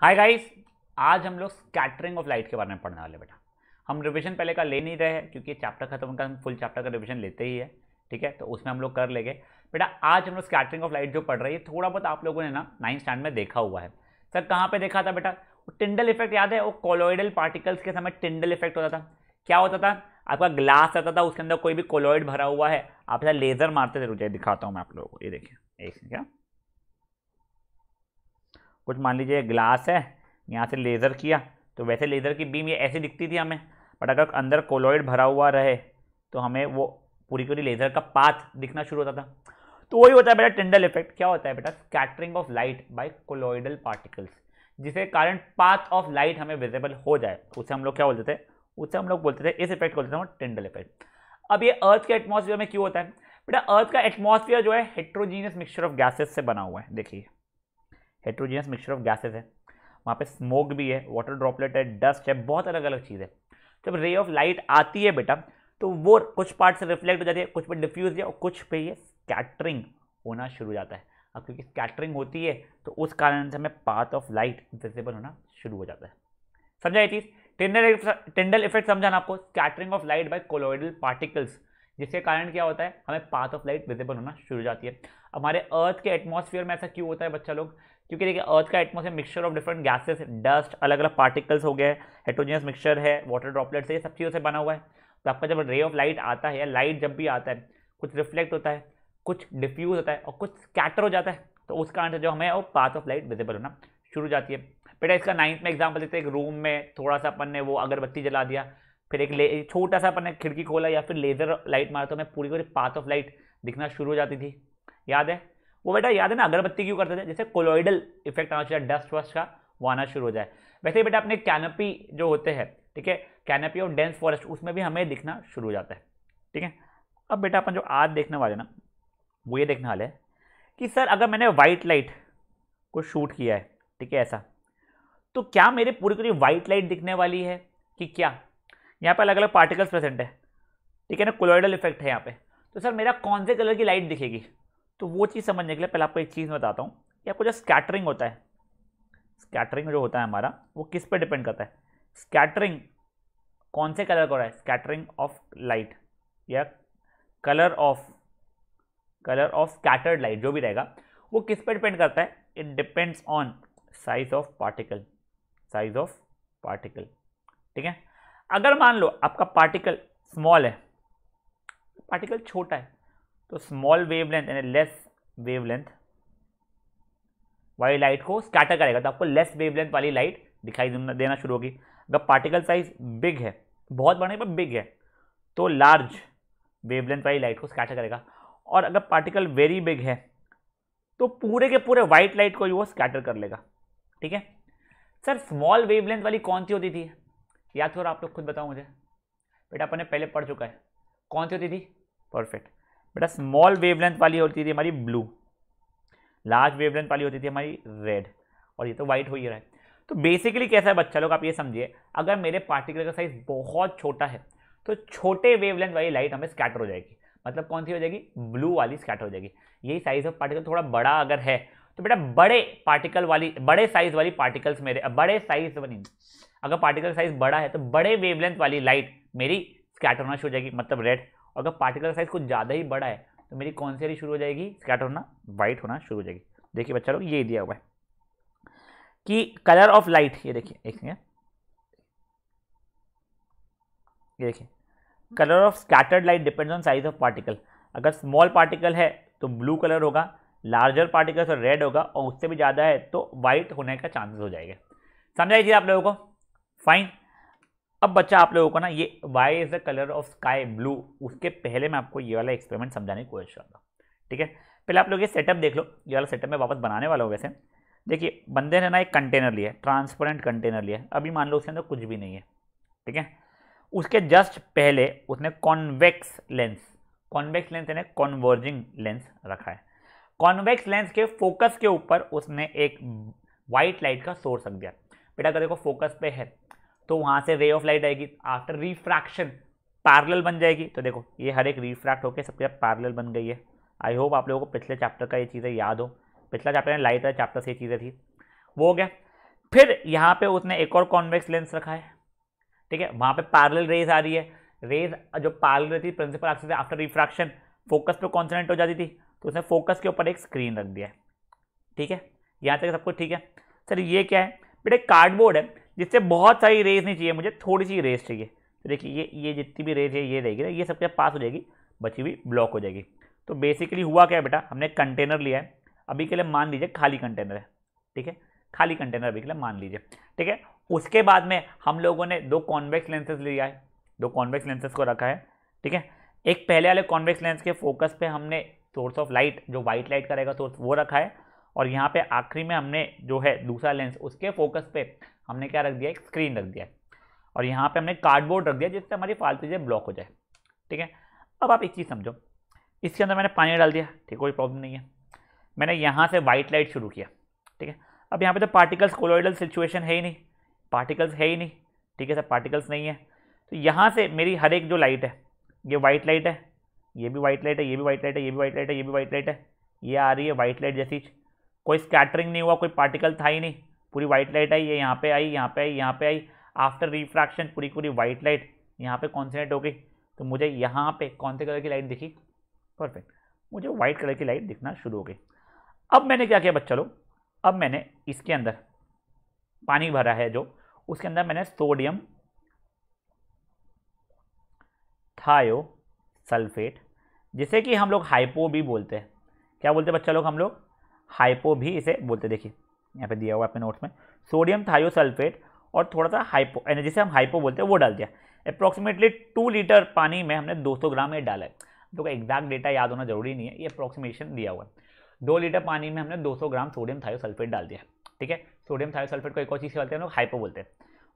Hi guys, आज हम लोग स्कैटरिंग ऑफ लाइट के बारे में पढ़ने वाले बेटा। हम रिवीजन पहले का ले नहीं रहे हैं क्योंकि चैप्टर खत्म का हम फुल चैप्टर का रिवीजन लेते ही है। ठीक है, तो उसमें हम लोग कर लेंगे बेटा। आज हम लोग स्कैटरिंग ऑफ लाइट जो पढ़ रही है, थोड़ा बहुत आप लोगों ने ना 9th स्टैंडर्ड में देखा हुआ है। सर कहाँ पे देखा था बेटा? वो टिंडल इफेक्ट याद है? वो कोलॉइडल पार्टिकल्स के समय टिंडल इफेक्ट होता था। क्या होता था? आपका ग्लास रहता था, उसके अंदर कोई भी कोलॉइड भरा हुआ है, आप ऐसा लेजर मारते थे। रुझे दिखाता हूँ मैं आप लोगों को, ये देखिए। एक क्या, कुछ मान लीजिए ग्लास है, यहाँ से लेज़र किया तो वैसे लेज़र की बीम ये ऐसी दिखती थी हमें। बट अगर अंदर कोलॉइड भरा हुआ रहे तो हमें वो पूरी पूरी लेज़र का पाथ दिखना शुरू होता था। तो वही होता है बेटा टिंडल इफेक्ट। क्या होता है बेटा? Scattering of light by colloidal particles, जिसके कारण पाथ ऑफ लाइट हमें विजिबल हो जाए, उसे हम लोग क्या बोलते थे? उसे हम लोग बोलते थे, इस इफेक्ट को बोलते थे टिंडल इफेक्ट। अब ये अर्थ के एटमॉस्फेयर में क्यों होता है बेटा? अर्थ का एटमॉस्फेयर जो है हेट्रोजीनियस मिक्सचर ऑफ गैसेस से बना हुआ है। देखिए, हेट्रोजीनियस मिक्सचर ऑफ गैसेस है, वहाँ पे स्मोक भी है, वाटर ड्रॉपलेट है, डस्ट है, बहुत अलग अलग चीज़ है। जब रे ऑफ लाइट आती है बेटा तो वो कुछ पार्ट से रिफ्लेक्ट हो जाती है, कुछ पे डिफ्यूज है और कुछ पे ये स्कैटरिंग होना शुरू हो जाता है। अब क्योंकि स्कैटरिंग होती है तो उस कारण से हमें पाथ ऑफ लाइट विजिबल होना शुरू हो जाता है। समझा ये चीज़? टिंडल इफेक्ट समझा ना आपको? Scattering of light by colloidal particles, जिसके कारण क्या होता है? हमें पाथ ऑफ लाइट विजिबल होना शुरू हो जाती है। हमारे अर्थ के एटमॉस्फेयर में ऐसा क्यों होता है बच्चा लोग? क्योंकि देखिए अर्थ का atmosphere mixture of different gases, dust, अलग अलग पार्टिकल्स हो गए, हेट्रोजीनियस मिक्सचर है, वाटर ड्रॉपलेट्स है, ये सब चीज़ों से बना हुआ है। तो आपका जब रे ऑफ लाइट आता है या लाइट जब भी आता है, कुछ रिफ्लेक्ट होता है, कुछ डिफ्यूज होता है और कुछ स्कैटर हो जाता है। तो उस कारण से जो हमें वो पाथ ऑफ लाइट विजिबल होना शुरू हो जाती है। बेटा इसका 9th में एग्जाम्पल देते हैं। एक रूम में थोड़ा सा अपन ने वो अगरबत्ती जला दिया, फिर एक छोटा सा अपन ने खिड़की खोला या फिर लेजर लाइट मारा तो हमें पूरी पूरी पाथ ऑफ लाइट दिखना शुरू हो जाती थी। याद है वो बेटा? याद है ना अगरबत्ती क्यों करते थे? जैसे कोलॉइडल इफेक्ट आना चाहिए, डस्ट वस्ट का वो आना शुरू हो जाए। वैसे ही बेटा अपने कैनपी जो होते हैं, ठीक है, कैनपी ऑफ डेंस फॉरेस्ट, उसमें भी हमें दिखना शुरू हो जाता है। ठीक है, अब बेटा अपन जो आज देखने वाले ना वो ये देखने वाले हैं कि सर अगर मैंने व्हाइट लाइट को शूट किया है, ठीक है ऐसा, तो क्या मेरे पूरी पूरी व्हाइट लाइट दिखने वाली है कि क्या? यहाँ पे अलग अलग पार्टिकल्स प्रेजेंट है, ठीक है ना, कोलॉइडल इफेक्ट है यहाँ पे। तो सर मेरा कौन से कलर की लाइट दिखेगी? तो वो चीज़ समझने के लिए पहले आपको एक चीज़ बताता हूँ कि आपको जो स्कैटरिंग होता है, स्कैटरिंग जो होता है हमारा, वो किस पे डिपेंड करता है? स्कैटरिंग कौन से कलर का हो रहा है? स्कैटरिंग ऑफ लाइट या कलर ऑफ स्कैटर्ड लाइट जो भी रहेगा वो किस पे डिपेंड करता है? It depends on size of particle, size of particle. ठीक है, अगर मान लो आपका पार्टिकल स्मॉल है, पार्टिकल छोटा है, तो स्मॉल वेवलेंथ यानी लेस वेवलेंथ वाली लाइट को स्कैटर करेगा, तो आपको लेस वेवलेंथ वाली लाइट दिखाई देना शुरू होगी। अगर पार्टिकल साइज बिग है, बहुत बड़ा नहीं पर बिग है, तो लार्ज वेवलेंथ वाली लाइट को स्कैटर करेगा। और अगर पार्टिकल वेरी बिग है तो पूरे के पूरे व्हाइट लाइट को ही वो स्कैटर कर लेगा। ठीक है सर, स्मॉल वेवलेंथ वाली कौन सी होती थी? या थोड़ा आप लोग खुद बताओ मुझे। बेटा अपन ने पहले पढ़ चुका है, कौन सी होती थी? परफेक्ट बेटा, स्मॉल वेवलेंथ वाली होती थी हमारी ब्लू, लार्ज वेवलेंथ वाली होती थी हमारी रेड, और ये तो व्हाइट हो ही रहा है। तो बेसिकली कैसा है बच्चा लोग, आप ये समझिए, अगर मेरे पार्टिकल का साइज बहुत छोटा है तो छोटे वेवलेंथ वाली लाइट हमें स्कैटर हो जाएगी। मतलब कौन सी हो जाएगी? ब्लू वाली स्कैटर हो जाएगी। यही साइज ऑफ पार्टिकल थोड़ा बड़ा अगर है तो बेटा बड़े पार्टिकल वाली, बड़े साइज वाली पार्टिकल्स मेरे, बड़े साइज बनी, अगर पार्टिकल साइज बड़ा है तो बड़े वेवलेंथ वाली लाइट मेरी स्कैटर होना शुरू हो जाएगी, मतलब रेड। और अगर पार्टिकल साइज कुछ ज़्यादा ही बड़ा है तो मेरी कौन सी शुरू हो जाएगी? स्कैटर होना, वाइट होना शुरू हो जाएगी। देखिए बच्चा लोग, ये दिया हुआ है कि कलर ऑफ लाइट, ये देखिए एक सेकेंड, ये देखिए, colour of scattered light depends on size of particle. अगर स्मॉल पार्टिकल है तो ब्लू कलर होगा, लार्जर पार्टिकल तो रेड होगा, और उससे भी ज़्यादा है तो वाइट होने का चांसेस हो जाएगा। समझा ये चीज़ आप लोगों को? फाइन। अब बच्चा आप लोगों को ना ये why is the colour of sky blue, उसके पहले मैं आपको ये वाला एक्सपेरिमेंट समझाने की कोशिश करता हूँ। ठीक है, पहले आप लोग ये सेटअप देख लो, ये वाला सेटअप मैं वापस बनाने वाला हूँ। वैसे देखिए, बंदे ने ना एक कंटेनर लिया, ट्रांसपेरेंट कंटेनर लिया, अभी मान लो उसके अंदर कुछ भी नहीं है। ठीक है, उसके जस्ट पहले उसने कॉन्वेक्स लेंस यानी कॉन्वर्जिंग लेंस रखा है। कॉन्वेक्स लेंस के फोकस के ऊपर उसने एक वाइट लाइट का सोर्स रख दिया। बेटा अगर देखो फोकस पे है तो वहां से रे ऑफ लाइट आएगी, आफ्टर रिफ्रैक्शन पैरेलल बन जाएगी। तो देखो ये हर एक रिफ्रैक्ट होकर सबके पैरेलल बन गई है। आई होप आप लोगों को पिछले चैप्टर का ये चीज़ें याद हो, पिछला चैप्टर में लाइट वाले चैप्टर से ये चीज़ें थी, वो हो गया। फिर यहाँ पे उसने एक और कॉन्वेक्स लेंस रखा है, ठीक है, वहाँ पे पैरेलल रेज आ रही है, रेज जो पैरेलल रहती है प्रिंसिपल एक्सिस से आफ्टर रिफ्रैक्शन फोकस पे कॉन्सेंट्रेट हो जाती थी, तो उसने फोकस के ऊपर एक स्क्रीन रख दिया है, ठीक है, यहाँ तक सब कुछ ठीक है। सर ये क्या है बेटा, कार्डबोर्ड है जिससे बहुत सारी रेज नहीं चाहिए मुझे, थोड़ी सी रेज चाहिए, तो देखिए ये जितनी भी रेज है ये रहेगी ना, ये सबके पास हो जाएगी, बची हुई ब्लॉक हो जाएगी। तो बेसिकली हुआ क्या है बेटा, हमने कंटेनर लिया है, अभी के लिए मान लीजिए खाली कंटेनर है, ठीक है, खाली कंटेनर अभी के लिए मान लीजिए, ठीक है। उसके बाद में हम लोगों ने दो कॉन्वेक्स लेंसेज लिया है, दो कॉन्वेक्स लेंसेज को रखा है, ठीक है। एक पहले वाले कॉन्वेक्स लेंस के फोकस पे हमने सोर्स ऑफ लाइट जो व्हाइट लाइट का रहेगा सोर्स वो रखा है, और यहाँ पे आखिरी में हमने जो है दूसरा लेंस उसके फोकस पे हमने क्या रख दिया, एक स्क्रीन रख दिया है, और यहाँ पे हमने कार्डबोर्ड रख दिया जिससे हमारी फालतू चीज़ें ब्लॉक हो जाए, ठीक है। अब आप एक चीज़ समझो, इसके अंदर मैंने पानी डाल दिया, ठीक, कोई प्रॉब्लम नहीं है, मैंने यहाँ से वाइट लाइट शुरू किया, ठीक है। अब यहाँ पे तो पार्टिकल्स कोलॉइडल सिचुएशन है ही नहीं, पार्टिकल्स है ही नहीं, ठीक है सर, पार्टिकल्स नहीं है, तो यहाँ से मेरी हर एक जो लाइट है, ये वाइट लाइट है, ये भी वाइट लाइट है, ये भी वाइट लाइट है, ये भी वाइट लाइट है, ये भी वाइट लाइट है, ये आ रही है वाइट लाइट जैसी, कोई स्कैटरिंग नहीं हुआ, कोई पार्टिकल था ही नहीं, पूरी वाइट लाइट आई, ये यहाँ पे आई, यहाँ पे आई, यहाँ पे आई, आफ्टर रिफ्रैक्शन पूरी पूरी वाइट लाइट यहाँ पे कॉन्सेंट्रेट हो गई, तो मुझे यहाँ पे कौन से कलर की लाइट दिखी, परफेक्ट, मुझे वाइट कलर की लाइट दिखना शुरू हो गई। अब मैंने क्या किया बच्चा लोग, अब मैंने इसके अंदर पानी भरा है जो, उसके अंदर मैंने सोडियम थायोसल्फेट, जिसे कि हम लोग हाइपो भी बोलते हैं, क्या बोलते हैं बच्चा लोग, हम लोग हाइपो भी इसे बोलते हैं, देखिए यहाँ पे दिया हुआ आपके नोट्स में, सोडियम थायोसल्फेट और थोड़ा सा हाइपो, यानी जिसे हम हाइपो बोलते हैं वो डाल दिया। अप्रॉक्सीमेटली 2 लीटर पानी में हमने 200 ग्राम ये डाला है, तो एग्जैक्ट डेटा याद होना जरूरी नहीं है, ये अप्रॉक्सीमेशन दिया हुआ है। 2 लीटर पानी में हमने 200 ग्राम सोडियम थायोसल्फेट डाल दिया, ठीक है। सोडियम थायोसल्फेट को एक और चीज़ बोलते हैं हम लोग, हाइपो बोलते हैं,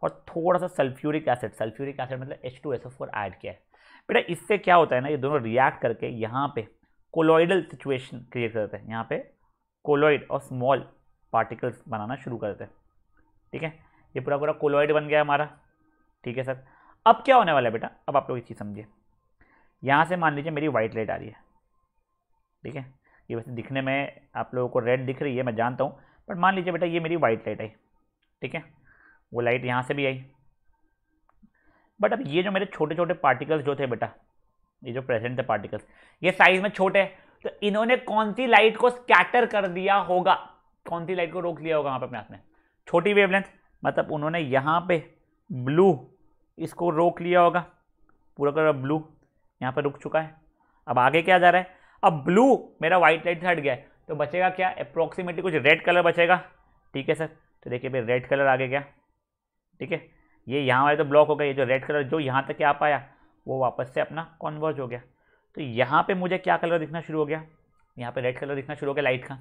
और थोड़ा सा सल्फ्यूरिक एसिड मतलब H2SO4 ऐड किया है बेटा। इससे क्या होता है ना, ये दोनों रिएक्ट करके यहाँ पे कोलॉइडल सिचुएशन क्रिएट करते हैं, यहाँ पे कोलॉइड और स्मॉल पार्टिकल्स बनाना शुरू करते हैं, ठीक है। ये पूरा पूरा कोलॉइड बन गया हमारा, ठीक है सर। अब क्या होने वाला है बेटा, अब आप लोग एक चीज़ समझिए, यहाँ से मान लीजिए मेरी वाइट लाइट आ रही है, ठीक है, ये वैसे दिखने में आप लोगों को रेड दिख रही है मैं जानता हूँ, बट मान लीजिए बेटा ये मेरी वाइट लाइट आई, ठीक है, वो लाइट यहाँ से भी आई, बट अब ये जो मेरे छोटे छोटे पार्टिकल्स जो थे बेटा, ये जो प्रेजेंट थे पार्टिकल्स, ये साइज में छोटे हैं, तो इन्होंने कौन सी लाइट को स्कैटर कर दिया होगा, कौन सी लाइट को रोक लिया होगा वहाँ पे अपने हाथ में, छोटी वेवलेंथ, मतलब उन्होंने यहाँ पे ब्लू इसको रोक लिया होगा, पूरा का ब्लू यहाँ पे रुक चुका है। अब आगे क्या जा रहा है, अब ब्लू मेरा व्हाइट लाइट से हट गया है, तो बचेगा क्या, अप्रॉक्सीमेटली कुछ रेड कलर बचेगा, ठीक है सर। तो देखिए भाई रेड कलर आगे गया, ठीक है, ये यहाँ वाले तो ब्लॉक हो गए, ये जो रेड कलर जो यहाँ तक आ पाया वो वापस से अपना कन्वर्ज हो गया, तो यहाँ पे मुझे क्या कलर दिखना शुरू हो गया, यहाँ पे रेड कलर दिखना शुरू हो गया लाइट का,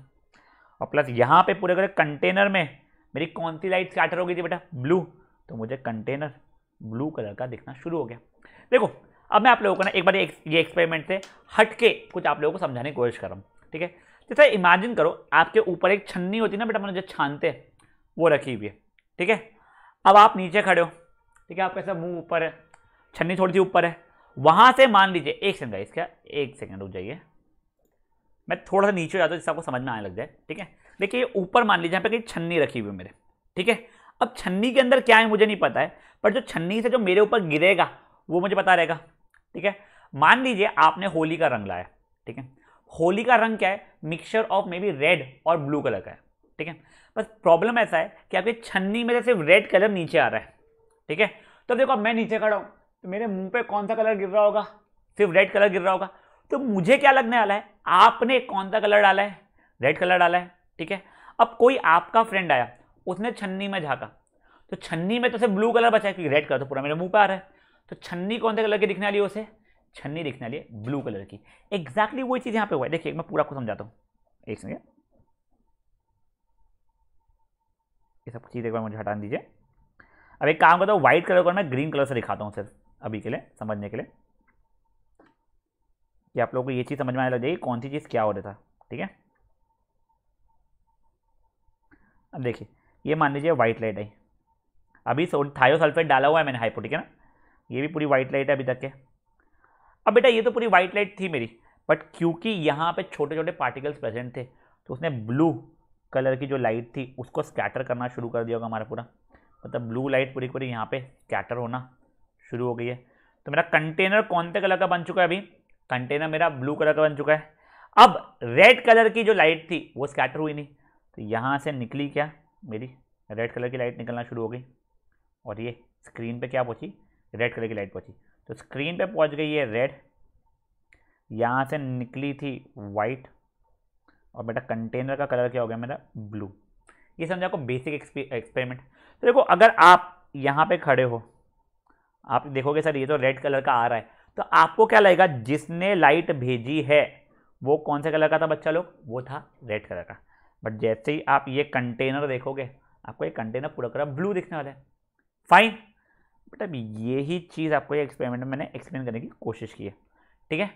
और प्लस यहाँ पे पूरे कंटेनर में मेरी कौन सी लाइट स्कैटर हो गई थी बेटा, ब्लू, तो मुझे कंटेनर ब्लू कलर का दिखना शुरू हो गया। देखो अब मैं आप लोगों को ना एक बार ये एक्सपेरिमेंट से हट के कुछ आप लोगों को समझाने की कोशिश कर रहा हूँ, ठीक है। जैसे इमेजिन करो आपके ऊपर एक छन्नी होती है ना बेटा, मैंने जो छानते हैं वो रखी हुई है, ठीक है। अब आप नीचे खड़े हो, ठीक है, आपका ऐसा मुंह ऊपर है, छन्नी थोड़ी सी ऊपर है, वहां से मान लीजिए, एक सेकंड गाइस, क्या एक सेकंड रुक जाइए, मैं थोड़ा सा नीचे हो जाता हूँ जिससे आपको समझ में आने लग जाए, ठीक है। देखिए ऊपर मान लीजिए यहाँ पे कहीं छन्नी रखी हुई है मेरे, ठीक है। अब छन्नी के अंदर क्या है मुझे नहीं पता है, पर जो छन्नी से जो मेरे ऊपर गिरेगा वो मुझे पता रहेगा, ठीक है। मान लीजिए आपने होली का रंग लाया, ठीक है, होली का रंग क्या है, mixture of may be red और ब्लू कलर का है, ठीक है। बस प्रॉब्लम ऐसा है कि आपकी छन्नी में सिर्फ रेड कलर नीचे आ रहा है, ठीक है। तो देखो मैं नीचे खड़ा हूं, तो मेरे मुंह पे कौन सा कलर गिर रहा होगा, सिर्फ रेड कलर गिर रहा होगा, तो मुझे क्या लगने वाला है, आपने कौन सा कलर डाला है, रेड कलर डाला है, ठीक है। अब कोई आपका फ्रेंड आया, उसने छन्नी में झांका, तो छन्नी में तो सिर्फ ब्लू कलर बचा है क्योंकि रेड कलर तो पूरा मेरे मुंह पे आ रहा है, तो छन्नी कौन से कलर की दिखने वाली है उसे, छन्नी दिखने वाली है ब्लू कलर की। एग्जैक्टली वही चीज यहां पे हुआ है, देखिए मैं पूरा आपको समझाता हूं, एक सेकंड, ये सब चीज एक बार मुझे हटा दीजिए। अब एक काम करता हूँ, व्हाइट कलर को मैं ग्रीन कलर से दिखाता हूँ सिर्फ अभी के लिए समझने के लिए, कि आप लोगों को ये चीज समझ में आने लग जाएगी कौन सी चीज क्या हो रहा था, ठीक है। अब देखिए ये मान लीजिए व्हाइट लाइट आई, अभी थायोसल्फेट डाला हुआ है मैंने हाइपो, ठीक है ना, ये भी पूरी व्हाइट लाइट है अभी तक के। अब बेटा ये तो पूरी व्हाइट लाइट थी मेरी, बट क्योंकि यहाँ पे छोटे छोटे पार्टिकल्स प्रेजेंट थे तो उसने ब्लू कलर की जो लाइट थी उसको स्कैटर करना शुरू कर दिया होगा हमारा पूरा, मतलब ब्लू लाइट पूरी पूरी यहाँ पे स्कैटर होना शुरू हो गई है। तो मेरा कंटेनर कौन से कलर का बन चुका है? अभी कंटेनर मेरा ब्लू कलर का बन चुका है। अब रेड कलर की जो लाइट थी वो स्कैटर हुई नहीं, तो यहाँ से निकली क्या, मेरी रेड कलर की लाइट निकलना शुरू हो गई और ये स्क्रीन पे क्या पहुँची, रेड कलर की लाइट पहुँची। तो स्क्रीन पे पहुँच गई है रेड, यहाँ से निकली थी वाइट और बेटा कंटेनर का कलर क्या हो गया मेरा, ब्लू। ये समझा आपको बेसिक एक्सपेरिमेंट। तो देखो अगर आप यहाँ पे खड़े हो, आप देखोगे सर ये तो रेड कलर का आ रहा है, तो आपको क्या लगेगा, जिसने लाइट भेजी है वो कौन से कलर का था बच्चा लोग, वो था रेड कलर का। बट जैसे ही आप ये कंटेनर देखोगे आपको ये कंटेनर पूरा पूरा ब्लू दिखने वाला है। फाइन, बट अब यही चीज़ आपको ये एक्सपेरिमेंट में मैंने एक्सप्लेन करने की कोशिश की है, ठीक है।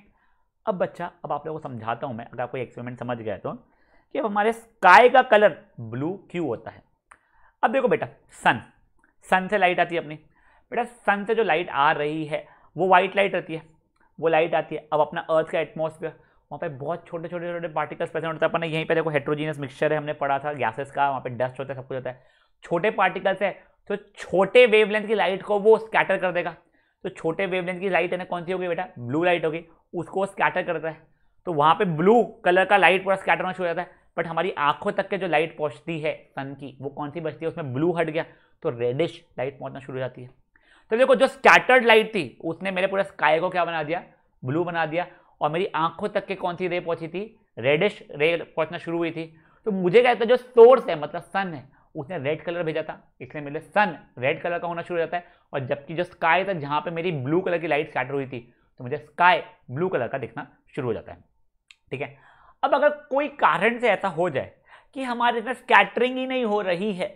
अब बच्चा, अब आप लोगों को समझाता हूँ मैं, अगर आपको एक्सपेरिमेंट समझ गया तो, कि अब हमारे स्काई का कलर ब्लू क्यों होता है। अब देखो बेटा, सन से लाइट आती है अपनी, बेटा सन से जो लाइट आ रही है वो वाइट लाइट रहती है, वो लाइट आती है। अब अपना अर्थ का एटमॉस्फेयर, वहाँ पे बहुत छोटे छोटे छोटे पार्टिकल्स प्रेजेंट होता है। अपन ने यहीं पे देखो हेट्रोजीनियस मिक्सचर है, हमने पढ़ा था गैसेस का, वहाँ पे डस्ट होता है, सब कुछ होता है, छोटे पार्टिकल्स है, तो छोटे वेवलेंथ की लाइट को वो स्कैटर कर देगा। तो छोटे वेवलेंथ की लाइट है ना, कौन सी होगी बेटा, ब्लू लाइट होगी, उसको स्कैटर करता है। तो वहाँ पे ब्लू कलर का लाइट पूरा स्कैटर होना शुरू हो जाता है। बट हमारी आंखों तक के जो लाइट पहुँचती है सन की, वो कौन सी बचती है, उसमें ब्लू हट गया तो रेडिश लाइट पहुँचना शुरू हो जाती है। तो देखो जो स्कैटर्ड लाइट थी उसने मेरे पूरे स्काई को क्या बना दिया, ब्लू बना दिया, और मेरी आंखों तक के कौन सी रे पहुंची थी, रेडिश रे पहुंचना शुरू हुई थी। तो मुझे क्या कहता है, जो सोर्स है मतलब सन है, उसने रेड कलर भेजा था, इसलिए मेरे सन रेड कलर का होना शुरू हो जाता है। और जबकि जो स्काई था जहां पे मेरी ब्लू कलर की लाइट स्कैटर हुई थी, तो मुझे स्काई ब्लू कलर का दिखना शुरू हो जाता है, ठीक है। अब अगर कोई कारण से ऐसा हो जाए कि हमारे इसमें स्कैटरिंग ही नहीं हो रही है,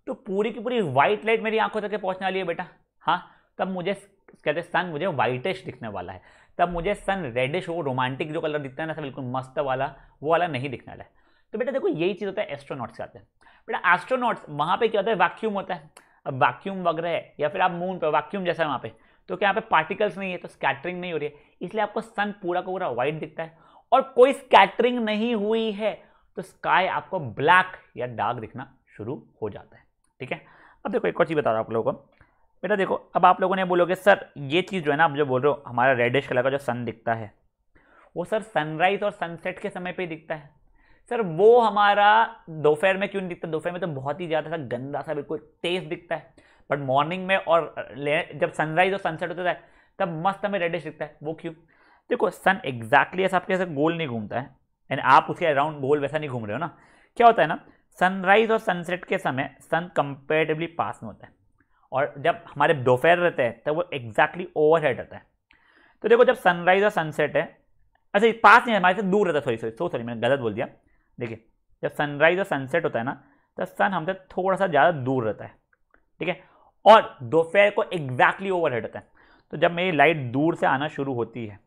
तो पूरी की पूरी व्हाइट लाइट मेरी आंखों तक पहुंचने वाली है बेटा, हाँ, तब मुझे कहते हैं सन मुझे व्हाइटिश दिखने वाला है, तब मुझे सन रेडिश, वो रोमांटिक जो कलर दिखता है ना, बिल्कुल मस्त वाला, वो वाला नहीं दिखने वाला है। तो बेटा देखो यही चीज़ होता है एस्ट्रोनॉट्स के आते हैं। बेटा एस्ट्रोनॉट्स वहाँ पे क्या होता है, वैक्यूम होता है। अब वैक्यूम वगैरह है, या फिर आप मून पे वैक्यूम जैसा है वहाँ पे, तो क्या यहाँ पे पार्टिकल्स नहीं है, तो स्कैटरिंग नहीं हो रही है, इसलिए आपको सन पूरा का पूरा व्हाइट दिखता है। और कोई स्कैटरिंग नहीं हुई है तो स्काई आपको ब्लैक या डार्क दिखना शुरू हो जाता है, ठीक है। अब देखो एक और चीज़ बता रहा हूँ आप लोगों को। बेटा देखो, अब आप लोगों ने बोलोगे सर ये चीज़ जो है ना, आप जो बोल रहे हो हमारा रेडिश कलर का जो सन दिखता है, वो सर सनराइज और सनसेट के समय पे ही दिखता है। सर वो हमारा दोपहर में क्यों नहीं दिखता, दोपहर में तो बहुत ही ज़्यादा सा गंदा सा बिल्कुल तेज दिखता है, बट मॉर्निंग में और जब सनराइज और सनसेट होता है तब मस्त हमें रेडिश दिखता है, वो क्यों। देखो सन एग्जैक्टली ऐसा आपके ऐसे गोल नहीं घूमता है, यानी आप उसके अराउंड गोल वैसा नहीं घूम रहे हो ना। क्या होता है ना, सनराइज और सनसेट के समय सन कंपेरेटिवली पास में होता है, और जब हमारे दोपहर रहते हैं तब वो एग्जैक्टली ओवरहेड रहता है। तो देखो जब सनराइज और सनसेट है, अच्छा पास नहीं, हमारे से दूर रहता है, सॉरी मैंने गलत बोल दिया। देखिए जब सनराइज और सनसेट होता है ना, तो सन हमसे थोड़ा सा ज़्यादा दूर रहता है, ठीक है, और दोपहर को एग्जैक्टली ओवरहेड रहता है। तो जब मेरी लाइट दूर से आना शुरू होती है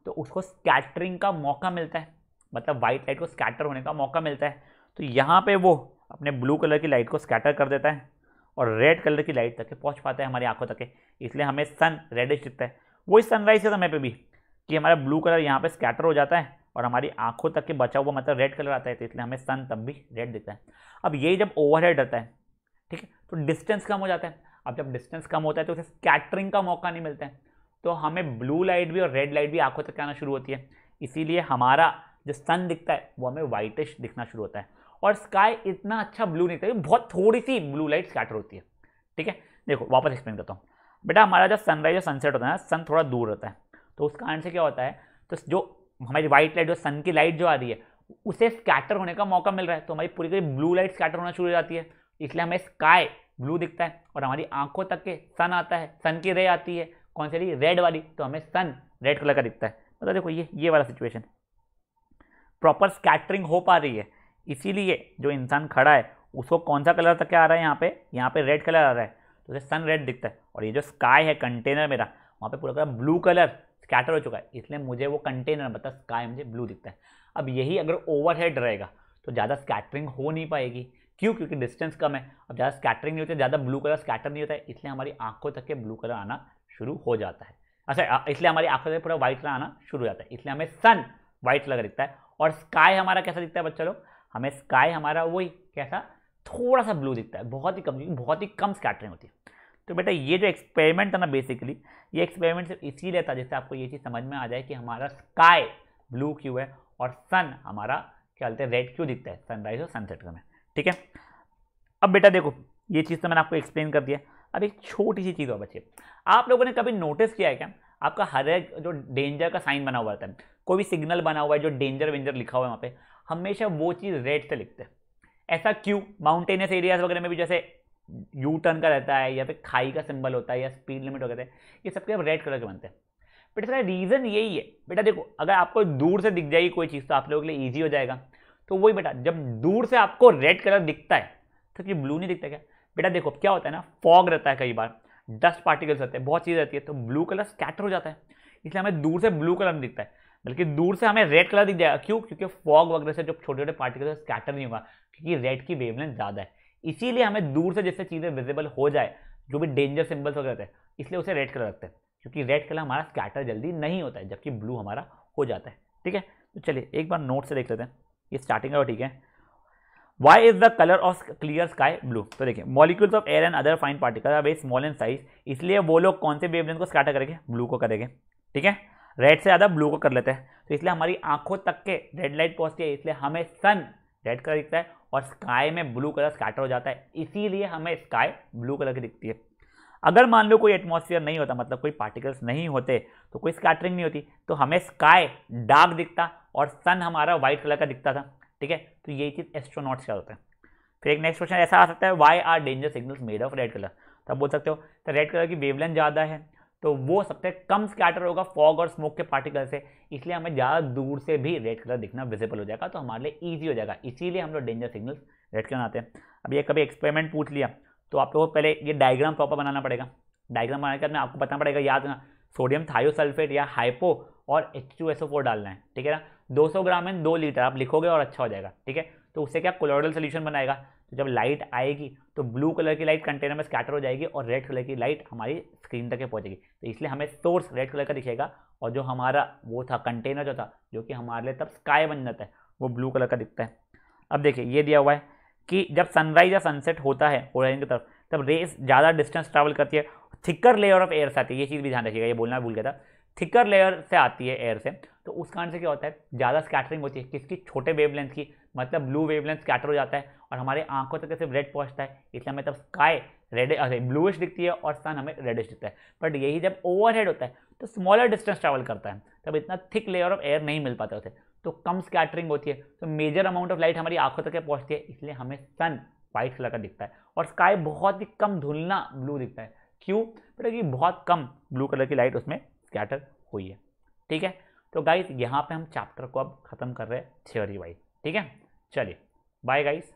तो उसको स्कैटरिंग का मौका मिलता है, मतलब वाइट लाइट को स्कैटर होने का मौका मिलता है। तो यहाँ पे वो अपने ब्लू कलर की लाइट को स्कैटर कर देता है और रेड कलर की लाइट तक पहुँच पाता है हमारी आंखों तक, इसलिए हमें सन रेडिश दिखता है। वही सनराइज के समय पे भी कि हमारा ब्लू कलर यहाँ पे स्कैटर हो जाता है और हमारी आंखों तक के बचा हुआ मतलब रेड कलर आता है, तो इसलिए हमें सन तब भी रेड दिखता है। अब ये जब ओवरहेड रहता है, ठीक है, तो डिस्टेंस कम हो जाता है। अब जब डिस्टेंस कम होता है तो उसे स्कैटरिंग का मौका नहीं मिलता है, तो हमें ब्लू लाइट भी और रेड लाइट भी आंखों तक आना शुरू होती है, इसीलिए हमारा जो सन दिखता है वो हमें व्हाइटिश दिखना शुरू होता है। और स्काई इतना अच्छा ब्लू नहीं दिखता, बहुत थोड़ी सी ब्लू लाइट स्कैटर होती है, ठीक है। देखो वापस एक्सप्लेन करता हूँ बेटा, हमारा जब सनराइज और सनसेट होता है ना, सन थोड़ा दूर रहता है, तो उस कारण से क्या होता है, तो जो हमारी व्हाइट लाइट, जो सन की लाइट जो आ रही है, उसे स्कैटर होने का मौका मिल रहा है, तो हमारी पूरी ब्लू लाइट स्कैटर होना शुरू हो जाती है, इसलिए हमें स्काई ब्लू दिखता है और हमारी आंखों तक के सन आता है, सन की रे आती है, कौन सी रेड वाली, तो हमें सन रेड कलर का दिखता है। मतलब देखो ये वाला सिचुएशन, प्रॉपर स्कैटरिंग हो पा रही है, इसीलिए जो इंसान खड़ा है उसको कौन सा कलर तक क्या आ रहा है, यहाँ पे रेड कलर आ रहा है, तो उसे सन रेड दिखता है। और ये जो स्काई है कंटेनर मेरा, वहाँ पे पूरा ब्लू कलर स्कैटर हो चुका है, इसलिए मुझे वो कंटेनर मतलब स्काई मुझे ब्लू दिखता है। अब यही अगर ओवरहेड रहेगा तो ज़्यादा स्कैटरिंग हो नहीं पाएगी, क्यों, क्योंकि डिस्टेंस कम है। अब ज़्यादा स्कैटरिंग नहीं होती, ज़्यादा ब्लू कलर स्कैटर नहीं होता है, इसलिए हमारी आंखों तक के ब्लू कलर आना शुरू हो जाता है। अच्छा, इसलिए हमारी आंखों तक पूरा व्हाइट कलर आना शुरू हो जाता है, इसलिए हमें सन व्हाइट कलर दिखता है। और स्काई हमारा कैसा दिखता है बच्चा लोग, हमें स्काई हमारा वही कैसा थोड़ा सा ब्लू दिखता है, बहुत ही कम स्कैटरिंग होती है। तो बेटा ये जो एक्सपेरिमेंट था ना, बेसिकली ये एक्सपेरिमेंट सिर्फ इसीलिए था जिससे आपको ये चीज़ समझ में आ जाए कि हमारा स्काई ब्लू क्यों है और सन हमारा क्या बोलते हैं रेड क्यों दिखता है सनराइज और सनसेट में। ठीक है, अब बेटा देखो ये चीज़ तो मैंने आपको एक्सप्लेन कर दिया। अब एक छोटी सी चीज़ और बची है, आप लोगों ने कभी नोटिस किया है क्या, आपका हर एक जो डेंजर का साइन बना हुआ रहता है, कोई भी सिग्नल बना हुआ है जो डेंजर वेंजर लिखा हुआ है वहाँ पे, हमेशा वो चीज़ रेड से लिखते हैं। ऐसा क्यों? माउंटेनियस एरियाज वगैरह में भी जैसे यू टर्न का रहता है या फिर खाई का सिंबल होता है या स्पीड लिमिट वगैरह, ये सबके रेड कलर के बनते हैं। बट इसका रीज़न यही है बेटा, देखो अगर आपको दूर से दिख जाएगी कोई चीज़ तो आप लोगों के लिए ईजी हो जाएगा। तो वही बेटा, जब दूर से आपको रेड कलर दिखता है तो ये ब्लू नहीं दिखता क्या बेटा? देखो क्या होता है ना, फॉग रहता है, कई बार डस्ट पार्टिकल्स रहते हैं, बहुत चीज़ रहती है, तो ब्लू कलर स्कैटर हो जाता है, इसलिए हमें दूर से ब्लू कलर नहीं दिखता है, बल्कि दूर से हमें रेड कलर दिख जाएगा। क्यों? क्योंकि फॉग वगैरह से जो छोटे छोटे पार्टिकल्स स्कैटर नहीं होगा, क्योंकि रेड की वेवलेंथ ज़्यादा है, इसीलिए हमें दूर से जिससे चीज़ें विजिबल हो जाए, जो भी डेंजर सिंबल्स वगैरह रहते हैं, इसलिए उसे रेड कलर रखते हैं, क्योंकि रेड कलर हमारा स्कैटर जल्दी नहीं होता है, जबकि ब्लू हमारा हो जाता है। ठीक है, तो चलिए एक बार नोट से देख लेते हैं, ये स्टार्टिंग का ठीक है। Why is the color of clear sky blue? तो देखिए molecules of air and other fine particle are very small in size, इसलिए वो लोग कौन से वेवलेंथ को स्कैटर करेंगे? ब्लू को करेंगे। ठीक है, रेड से ज़्यादा ब्लू को कर लेते हैं, तो इसलिए हमारी आंखों तक के रेड लाइट पहुंचती है, इसलिए हमें सन रेड कलर दिखता है और स्काई में ब्लू कलर स्कैटर हो जाता है, इसीलिए हमें स्काई ब्लू कलर की दिखती है। अगर मान लो कोई एटमॉस्फेयर नहीं होता, मतलब कोई पार्टिकल्स नहीं होते, तो कोई स्कैटरिंग नहीं होती, तो हमें स्काई डार्क दिखता और सन हमारा व्हाइट कलर का दिखता था। ठीक है, तो यही चीज़ एस्ट्रोनॉट्स क्या होता है। फिर एक नेक्स्ट क्वेश्चन ऐसा आ सकता है, why are danger signals made of red colour? तो आप बोल सकते हो तो रेड कलर की वेवलेंथ ज़्यादा है, तो वो सबसे कम स्कैटर होगा फॉग और स्मोक के पार्टिकल से, इसलिए हमें ज़्यादा दूर से भी रेड कलर दिखना विजिबल हो जाएगा, तो हमारे लिए ईजी हो जाएगा, इसीलिए हम लोग डेंजर सिग्नल्स रेड कलर आते हैं। अब ये कभी एक्सपेरिमेंट पूछ लिया तो आप लोगों को पहले ये डायग्राम प्रॉपर बनाना पड़ेगा। डायग्राम बनाने के बाद में आपको बताना पड़ेगा, याद ना, सोडियम थायोसल्फेट या हाइपो और H2SO4 डालना है। ठीक है ना, 200 ग्राम में 2 लीटर आप लिखोगे और अच्छा हो जाएगा। ठीक है, तो उससे क्या कोलोइडल सोल्यूशन बनाएगा, तो जब लाइट आएगी तो ब्लू कलर की लाइट कंटेनर में स्कैटर हो जाएगी और रेड कलर की लाइट हमारी स्क्रीन तक पहुंचेगी, तो इसलिए हमें सोर्स रेड कलर का दिखेगा और जो हमारा वो था कंटेनर जो था, जो कि हमारे लिए तब स्काई बन जाता है, वो ब्लू कलर का दिखता है। अब देखिए ये दिया हुआ है कि जब सनराइज या सनसेट होता है होराइजन की तरफ, तब रेस ज़्यादा डिस्टेंस ट्रैवल करती है, थिकर लेयर ऑफ एयर से आती है, ये चीज़ भी ध्यान रखिएगा, ये बोलना भूल गया था, थिकर लेयर से आती है एयर से, तो उस कारण से क्या होता है, ज़्यादा स्कैटरिंग होती है, किसकी? छोटे वेवलेंथ की, मतलब ब्लू वेवलेंथ स्कैटर हो जाता है और हमारे आंखों तक सिर्फ रेड पहुंचता है, इसलिए हमें तब स्काई रेड ब्लूइश दिखती है और सन हमें रेडिश दिखता है। बट यही जब ओवरहेड होता है तो स्मॉलर डिस्टेंस ट्रैवल करता है, तब इतना थिक लेयर ऑफ एयर नहीं मिल पाता उसे, तो कम स्कैटरिंग होती है, तो मेजर अमाउंट ऑफ लाइट हमारी आंखों तक पहुंचती है, इसलिए हमें सन व्हाइट कलर का दिखता है और स्काई बहुत ही कम धुंधला ब्लू दिखता है। क्यों? बेटा कि बहुत कम ब्लू कलर की लाइट उसमें स्कैटर हुई है। ठीक है, तो गाइस यहाँ पे हम चैप्टर को अब खत्म कर रहे हैं थ्योरी वाइज। ठीक है, चलिए बाय गाइस।